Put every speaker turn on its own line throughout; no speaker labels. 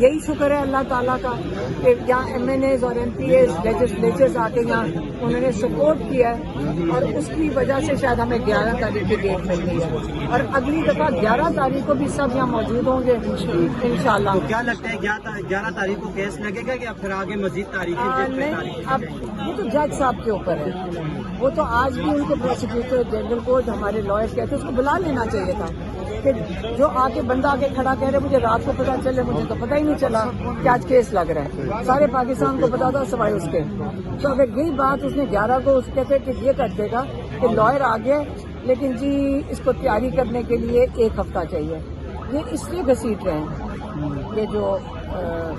یہی شکر ہے اللہ تعالیٰ کا کہ یہاں ایم این ایز اور ایم پی ایز لیجسلیچرز آ کے یہاں انہوں نے سپورٹ کیا ہے اور اس کی وجہ سے شاید ہمیں 11 تاریخ کی ڈیٹ مل گئی ہے اور اگلی دفعہ 11 تاریخ کو بھی سب یہاں موجود ہوں گے انشاءاللہ۔
تو کیا لگتا ہے 11 تاریخ کو کیس لگے گا کہ پھر آگے مزید تاریخیں؟
نہیں، اب وہ تو جج صاحب کے اوپر ہے، وہ تو آج بھی ان کے پروسیکیوٹر جنرل کو جو ہمارے لائر کہتے ہیں اس کو بلا لینا چاہیے تھا کہ جو آگے بندہ آگے کھڑا کہہ رہے مجھے رات کو پتا چلے، مجھے تو پتہ ہی نہیں چلا کہ آج کیس لگ رہا ہے، سارے پاکستان کو پتا تھا سوائے اس کے۔ تو اگر یہی بات اس نے 11 کو اس کہتے کہ یہ کر دے گا کہ لائر آ گیا لیکن جی اس کو تیاری کرنے کے لیے 1 ہفتہ چاہیے، یہ اس لیے گھسیٹ رہے ہیں یہ جو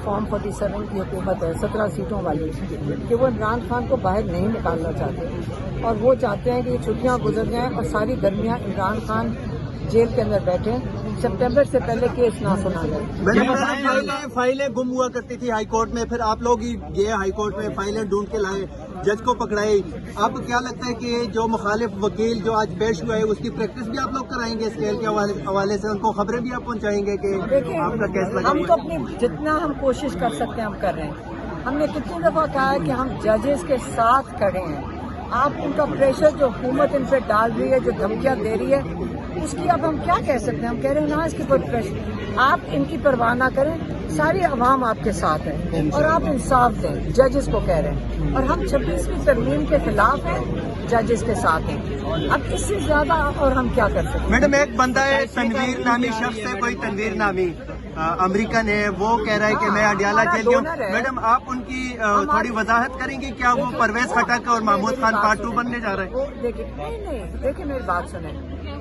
فارم 47 کی حکومت ہے 17 سیٹوں والی کہ وہ عمران خان کو باہر نہیں نکالنا چاہتے اور وہ چاہتے ہیں کہ یہ چھٹیاں گزر جائیں اور ساری گرمیاں عمران خان جیل کے اندر بیٹھے، سپٹمبر سے پہلے کیس نہ سنا جائے۔
فائلیں گم ہوا کرتی تھی ہائی کورٹ میں، پھر آپ لوگ ہی گئے ہائی کورٹ میں فائلیں ڈھونڈ کے لائے، جج کو پکڑائی۔ اب کیا لگتا ہے کہ جو مخالف وکیل جو آج پیش ہوا ہے اس کی پریکٹس بھی آپ لوگ کرائیں گے اسکیل کے حوالے سے، ان کو خبریں بھی آپ پہنچائیں گے کہ آپ کا کیس لگا؟
ہم تو اپنی جتنا ہم کوشش کر سکتے ہیں ہم کر رہے ہیں۔ ہم نے کتنی دفعہ کہا ہے کہ ہم ججز کے ساتھ کھڑے ہیں، آپ ان کا پریشر جو حکومت ان پہ ڈال رہی ہے، جو دھمکیاں دے رہی ہے، اس کی اب ہم کیا کہہ سکتے ہیں؟ ہم کہہ رہے ہیں نا اس کی کوئی پریشر، آپ ان کی پرواہ نہ کریں، ساری عوام آپ کے ساتھ ہے اور آپ انصاف دیں، ججز کو کہہ رہے ہیں، اور ہم 26ویں ترمیم کے خلاف ہیں، ججز کے ساتھ ہیں۔ اب اس سے زیادہ اور ہم کیا کر سکتے ہیں؟
میڈم ایک بندہ ہے تنویر نامی شخص ہے، کوئی تنویر نامی امریکن ہے، وہ کہہ رہا ہے کہ میں اڈیالہ جیل کے ہوں۔ میڈم آپ ان کی تھوڑی وضاحت کریں گے، کیا وہ پرویز خٹک اور محمود خان پارٹ 2 بننے جا رہے ہیں؟
دیکھیں میری بات سنیں،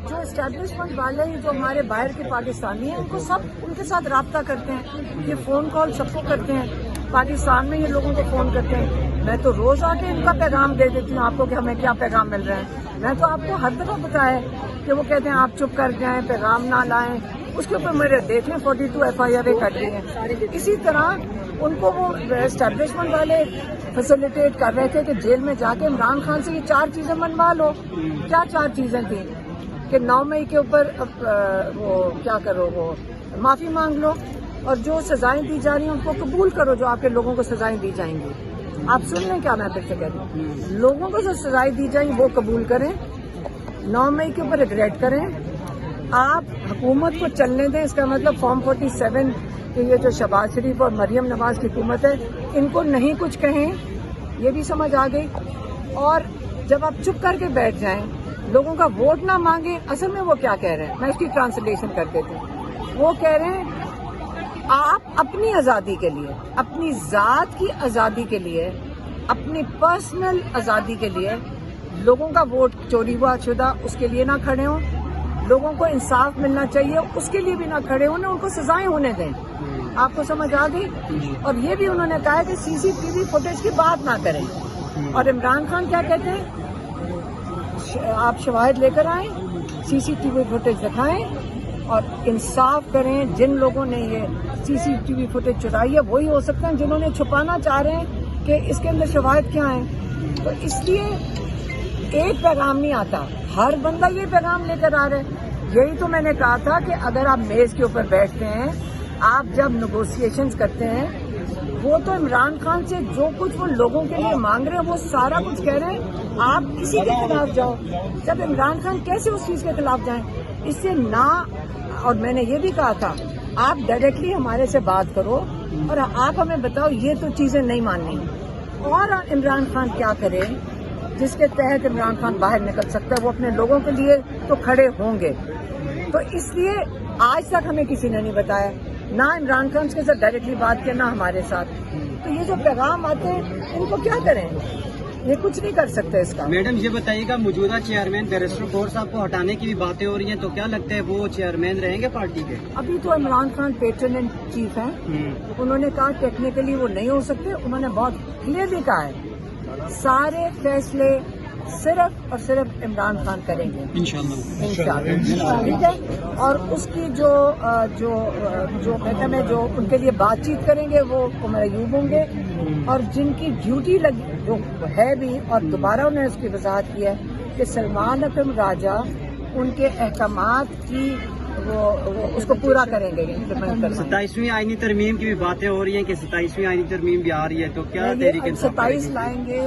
جو اسٹیبلشمنٹ والے ہیں جو ہمارے باہر کے پاکستانی ہیں ان کو سب ان کے ساتھ رابطہ کرتے ہیں، یہ فون کال سب کو کرتے ہیں، پاکستان میں یہ لوگوں کو فون کرتے ہیں۔ میں تو روز آ کے ان کا پیغام دے دیتی ہوں آپ کو کہ ہمیں کیا پیغام مل رہا ہے۔ میں تو آپ کو ہر دفعہ بتایا کہ وہ کہتے ہیں آپ چپ کر جائیں، پیغام نہ لائیں، اس کے اوپر میرے دیکھ لیں 42 FIR کر رہی ہیں۔ اسی طرح ان کو وہ اسٹیبلشمنٹ والے فیسیلیٹیٹ کر رہے تھے کہ جیل میں جا کے عمران خان سے یہ 4 چیزیں منوا لو۔ کیا 4 چیزیں تھیں؟ کہ 9 مئی کے اوپر وہ کیا کرو، وہ معافی مانگ لو اور جو سزائیں دی جا رہی ہیں ان کو قبول کرو، جو آپ کے لوگوں کو سزائیں دی جائیں گی۔ آپ سن لیں کیا میں پھر سے کہہ رہی ہوں، لوگوں کو جو سزائیں دی جائیں وہ قبول کریں، 9 مئی کے اوپر ریگریٹ کریں، آپ حکومت کو چلنے دیں۔ اس کا مطلب فارم 47 کہ یہ جو شہباز شریف اور مریم نواز کی حکومت ہے ان کو نہیں کچھ کہیں، یہ بھی سمجھ آ گئی۔ اور جب آپ چپ کر کے بیٹھ جائیں، لوگوں کا ووٹ نہ مانگیں، اصل میں وہ کیا کہہ رہے ہیں میں اس کی ٹرانسلیشن کر دیتی ہوں۔ وہ کہہ رہے ہیں آپ اپنی آزادی کے لیے، اپنی ذات کی آزادی کے لیے، اپنی پرسنل آزادی کے لیے لوگوں کا ووٹ چوری ہوا شدہ اس کے لیے نہ کھڑے ہوں، لوگوں کو انصاف ملنا چاہیے اس کے لیے بھی نہ کھڑے ہوں، ان کو سزائیں ہونے دیں۔ آپ کو سمجھ آ گئی؟ اور یہ بھی انہوں نے کہا کہ CCTV فوٹیج کی بات نہ کریں۔ اور عمران خان کیا کہتے ہیں؟ آپ شواہد لے کر آئیں، CCTV فوٹیج دکھائیں اور انصاف کریں۔ جن لوگوں نے یہ CCTV فوٹیج چرائی ہے وہی ہو سکتے ہیں جنہوں نے چھپانا چاہ رہے ہیں کہ اس کے اندر شواہد کیا ہیں۔ تو اس لیے ایک پیغام نہیں آتا، ہر بندہ یہ پیغام لے کر آ رہا ہے۔ یہی تو میں نے کہا تھا کہ اگر آپ میز کے اوپر بیٹھتے ہیں، آپ جب نیگوشیشنز کرتے ہیں، وہ تو عمران خان سے جو کچھ وہ لوگوں کے لیے مانگ رہے ہیں وہ سارا کچھ کہہ رہے ہیں، آپ اسی کے خلاف جاؤ۔ جب عمران خان کیسے اس چیز کے خلاف جائیں؟ اس سے نہ، اور میں نے یہ بھی کہا تھا آپ ڈائریکٹلی ہمارے سے بات کرو اور آپ ہمیں بتاؤ یہ تو چیزیں نہیں ماننی، اور عمران خان کیا کرے جس کے تحت عمران خان باہر نکل سکتا ہے، وہ اپنے لوگوں کے لیے تو کھڑے ہوں گے۔ تو اس لیے آج تک ہمیں کسی نے نہیں بتایا، نہ عمران خان کے ساتھ ڈائریکٹلی بات کیا، نہ ہمارے ساتھ۔ تو یہ جو پیغام آتے ہیں ان کو کیا کریں؟ یہ کچھ نہیں کر سکتے اس کا۔
میڈم یہ بتائیے گا موجودہ چیئرمین بیرسٹر غور صاحب کو ہٹانے کی بھی باتیں ہو رہی ہیں، تو کیا لگتا ہے وہ چیئرمین رہیں گے پارٹی کے؟
ابھی تو Imran Khan pattern and chief ہیں، انہوں نے کہا ٹیکنیکلی وہ نہیں ہو سکتے، انہوں نے بہت کلیئرلی کہا ہے سارے فیصلے صرف اور صرف عمران خان کریں گے انشاءاللہ، ٹھیک ہے۔ اور اس کی جو ان کے لیے بات چیت کریں گے وہ عمر ایوب ہوں گے، اور جن کی ڈیوٹی جو ہے بھی، اور دوبارہ انہوں نے اس کی وضاحت کی ہے کہ سلمان اکرم راجہ ان کے احکامات کی وہ اس کو پورا کریں گے، امپلیمنٹ کریں گے۔
27ویں آئینی ترمیم کی بھی باتیں ہو رہی ہیں کہ 27ویں آئینی ترمیم بھی آ رہی ہے، تو کیا تحریک انصاف
27 لائیں گے،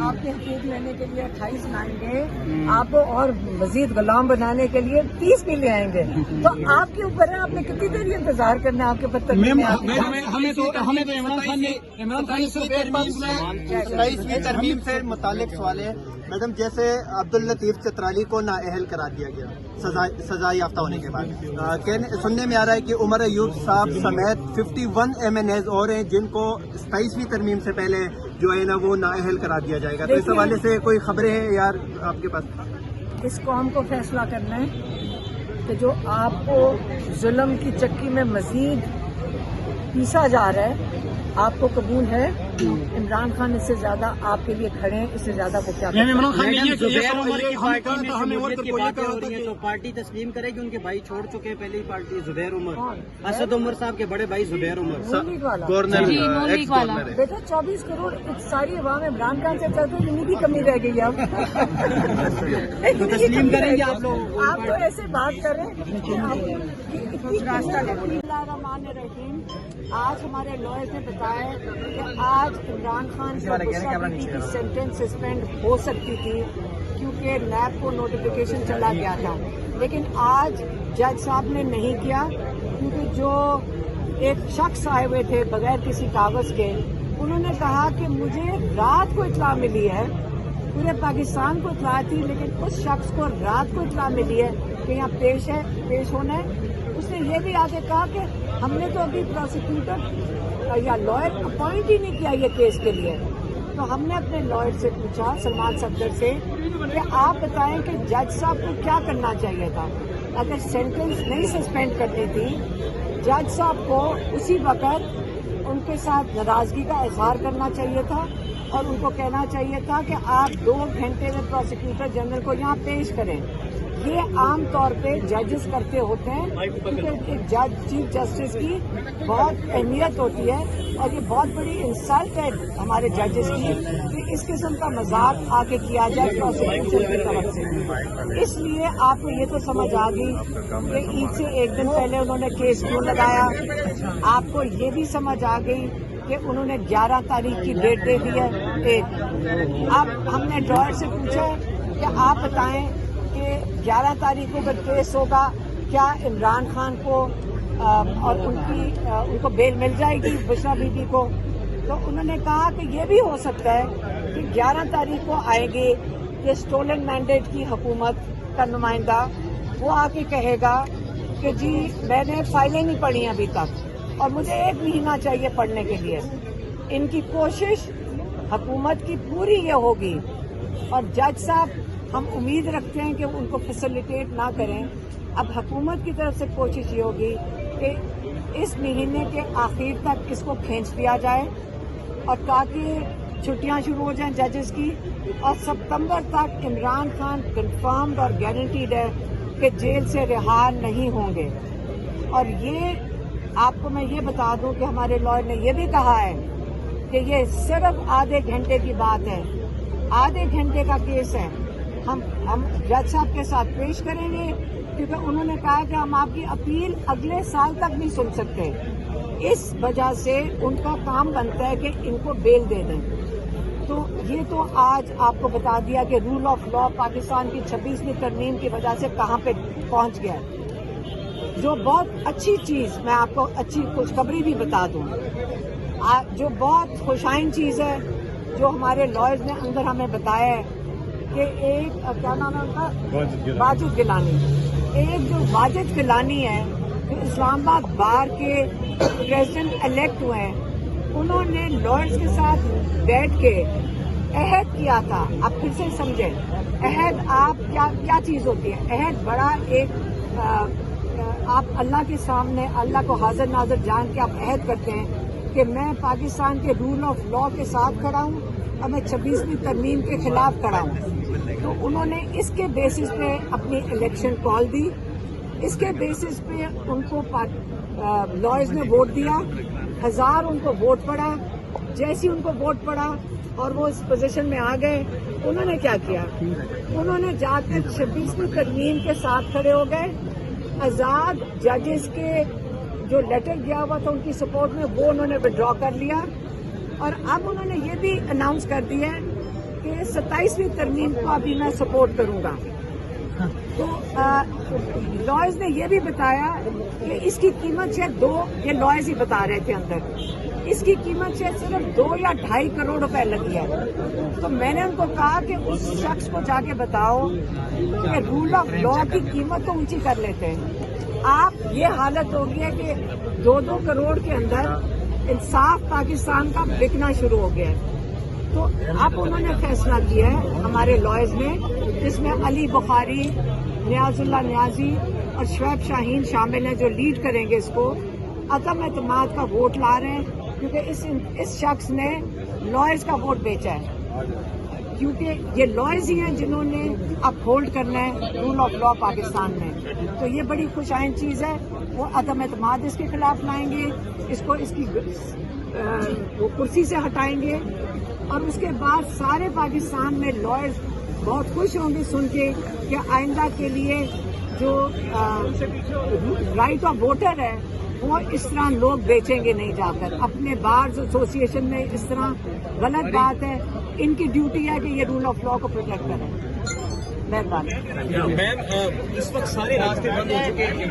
آپ کے حقوق لینے کے لیے 28 لائیں گے، آپ کو اور مزید غلام بنانے کے لیے 30 بھی لے آئیں گے۔ تو آپ کے اوپر ہے، آپ نے کتنی دیر انتظار کرنا ہے آپ کے پتر میں؟
ہمیں تو عمران خان نے صرف ایک بات 27ویں ترمیم سے متعلق سوال ہے میڈم، جیسے عبداللطیف چترالی کو نااہل قرار دیا گیا سزا یافتہ ہونے کے بعد، سننے میں آ رہا ہے کہ عمر ایوب صاحب سمیت 51 MNAs اور ہیں جن کو 27ویں ترمیم سے پہلے جو ہے نا وہ نااہل قرار دیا جائے گا، تو اس حوالے سے کوئی خبریں ہیں یار آپ کے پاس؟
اس قوم کو فیصلہ کرنا ہے کہ جو آپ کو ظلم کی چکی میں مزید پیسا جا رہا ہے، آپ کو قبول ہے؟ عمران خان اس سے زیادہ آپ کے لیے کھڑے ہیں، اس سے زیادہ وہ کیا کریں؟
زبیر عمر کی پارٹی میں شمولیت کی باتیں ہو رہی ہیں، تو پارٹی تسلیم کرے گی؟ ان کے بھائی چھوڑ چکے ہیں پہلے ہی پارٹی، زبیر عمر، اسد عمر صاحب کے بڑے بھائی زبیر عمر
گورنر
بیٹا 24 کروڑ ساری عوام عمران خان سے چلتے، انہیں کی کمی رہ گئی اب۔
تو تسلیم کریں گے آپ لوگ؟
آپ تو ایسے بات کریں کہ راستہ بسم اللہ الرحمن الرحیم۔ آج ہمارے لائر نے بتایا کہ آج عمران خان کی سینٹنس سسپینڈ ہو سکتی تھی کیونکہ نیب کو نوٹیفیکیشن چلا گیا تھا، لیکن آج جج صاحب نے نہیں کیا کیونکہ جو ایک شخص آئے ہوئے تھے بغیر کسی کاغذ کے، انہوں نے کہا کہ مجھے رات کو اطلاع ملی ہے، پورے پاکستان کو اطلاع تھی لیکن اس شخص کو رات کو اطلاع ملی ہے کہ یہاں پیش ہونا ہے۔ اس نے یہ بھی آگے کہا کہ ہم نے تو ابھی پروسیکیوٹر یا لائر اپوائنٹ ہی نہیں کیا یہ کیس کے لیے۔ تو ہم نے اپنے لائر سے پوچھا، سلمان صفدر سے، کہ آپ بتائیں کہ جج صاحب کو کیا کرنا چاہیے تھا؟ اگر سینٹنس نہیں سسپینڈ کرنی تھی، جج صاحب کو اسی وقت ان کے ساتھ ناراضگی کا اظہار کرنا چاہیے تھا اور ان کو کہنا چاہیے تھا کہ آپ 2 گھنٹے میں پروسیکیوٹر جنرل کو یہاں پیش کریں۔ یہ عام طور پہ ججز کرتے ہوتے ہیں کیونکہ ایک جج چیف جسٹس کی بہت اہمیت ہوتی ہے اور یہ بہت بڑی انسلٹ ہے ہمارے ججز کی کہ اس قسم کا مذاق آ کے کیا جائے پروسیکیوشن کی طرف سے۔ اس لیے آپ کو یہ تو سمجھ آ گئی کہ عید سے ایک دن پہلے انہوں نے کیس کیوں لگایا، آپ کو یہ بھی سمجھ آ گئی کہ انہوں نے 11 تاریخ کی ڈیٹ دے دی ہے۔ اب ہم نے ڈرائر سے پوچھا کہ آپ بتائیں کہ 11 تاریخ کو اگر کیس ہوگا کیا عمران خان کو اور ان کو بیل مل جائے گی بشرا بی بی کو؟ تو انہوں نے کہا کہ یہ بھی ہو سکتا ہے کہ 11 تاریخ کو آئے گے یہ اسٹولن مینڈیٹ کی حکومت کا نمائندہ، وہ آ کے کہے گا کہ جی میں نے فائلیں نہیں پڑھی ابھی تک اور مجھے 1 مہینہ چاہیے پڑھنے کے لیے۔ ان کی کوشش حکومت کی پوری یہ ہوگی اور جج صاحب ہم امید رکھتے ہیں کہ ان کو فیسیلیٹیٹ نہ کریں۔ اب حکومت کی طرف سے کوشش یہ ہوگی کہ اس مہینے کے آخر تک اس کو کھینچ دیا جائے اور تاکہ چھٹیاں شروع ہو جائیں ججز کی، اور ستمبر تک عمران خان کنفرمڈ اور گارنٹیڈ ہے کہ جیل سے رہا نہیں ہوں گے۔ اور یہ آپ کو میں یہ بتا دوں کہ ہمارے لائر نے یہ بھی کہا ہے کہ یہ صرف آدھے گھنٹے کی بات ہے، آدھے گھنٹے کا کیس ہے، ہم جج صاحب کے ساتھ پیش کریں گے کیونکہ انہوں نے کہا کہ ہم آپ کی اپیل اگلے سال تک نہیں سن سکتے، اس وجہ سے ان کا کام بنتا ہے کہ ان کو بیل دے دیں۔ تو یہ تو آج آپ کو بتا دیا کہ رول آف لا پاکستان کی 26ویں ترمیم کی وجہ سے کہاں پہ پہنچ گیا ہے۔ جو بہت اچھی چیز، میں آپ کو اچھی خوشخبری بھی بتا دوں، جو بہت خوشائن چیز ہے جو ہمارے لائرز نے اندر ہمیں بتایا ہے کہ ایک کیا نام ہے ان کا، واجد گیلانی، ایک جو واجد گیلانی ہے جو اسلام آباد بار کے پریزیڈنٹ الیکٹ ہوئے ہیں، انہوں نے لائرز کے ساتھ بیٹھ کے عہد کیا تھا۔ آپ پھر سے سمجھیں عہد آپ کیا چیز ہوتی ہے۔ عہد بڑا ایک آپ اللہ کے سامنے اللہ کو حاضر ناظر جان کے آپ عہد کرتے ہیں کہ میں پاکستان کے رول آف لا کے ساتھ کھڑا ہوں اور میں 26ویں ترمیم کے خلاف کھڑا ہوں۔ تو انہوں نے اس کے بیسس پہ اپنی الیکشن کال دی، اس کے بیسس پہ ان کو لائرز نے ووٹ دیا، 1000 ان کو ووٹ پڑا۔ جیسی ان کو ووٹ پڑا اور وہ اس پوزیشن میں آ گئے، انہوں نے کیا کیا، انہوں نے جا کر 26ویں ترمیم کے ساتھ کھڑے ہو گئے آزاد ججز کے جو لیٹر گیا ہوا تھا ان کی سپورٹ میں وہ انہوں نے ودرا کر لیا اور اب انہوں نے یہ بھی اناؤنس کر دیا ہے کہ 27ویں ترمیم کو ابھی میں سپورٹ کروں گا. تو لائرز نے یہ بھی بتایا کہ اس کی قیمت شاید 2 یہ لائرز ہی بتا رہے تھے اندر اس کی قیمت شاید صرف 2 یا 2.5 کروڑ روپے لگی ہے. تو میں نے ان کو کہا کہ اس شخص کو جا کے بتاؤ کہ رول آف لا کی قیمت تو اونچی کر لیتے ہیں. آپ یہ حالت ہو گئی ہے کہ 2 کروڑ کے اندر انصاف پاکستان کا بکنا شروع ہو گیا ہے. تو اب انہوں نے فیصلہ کیا ہے ہمارے لائرز نے جس میں علی بخاری نیاز اللہ نیازی اور شعیب شاہین شامل ہیں جو لیڈ کریں گے اس کو. عدم اعتماد کا ووٹ لا رہے ہیں کیونکہ اس شخص نے لائرز کا ووٹ بیچا ہے کیونکہ یہ لائرز ہی ہیں جنہوں نے اب ہولڈ کرنا ہے رول آف لا پاکستان میں. تو یہ بڑی خوش آئند چیز ہے. وہ عدم اعتماد اس کے خلاف لائیں گے اس کی وہ کرسی سے ہٹائیں گے اور اس کے بعد سارے پاکستان میں لائرز بہت خوش ہوں گے سن کے کہ آئندہ کے لیے جو رائٹ آف ووٹر ہے وہ اس طرح لوگ بیچیں گے نہیں جا کر اپنے بارز ایسوسیشن میں. اس طرح غلط بات ہے. ان کی ڈیوٹی ہے کہ یہ رول آف لا کو پروٹیکٹ کریں. مہربانی.
میم اس وقت سارے راستے بند ہو چکے ہیں.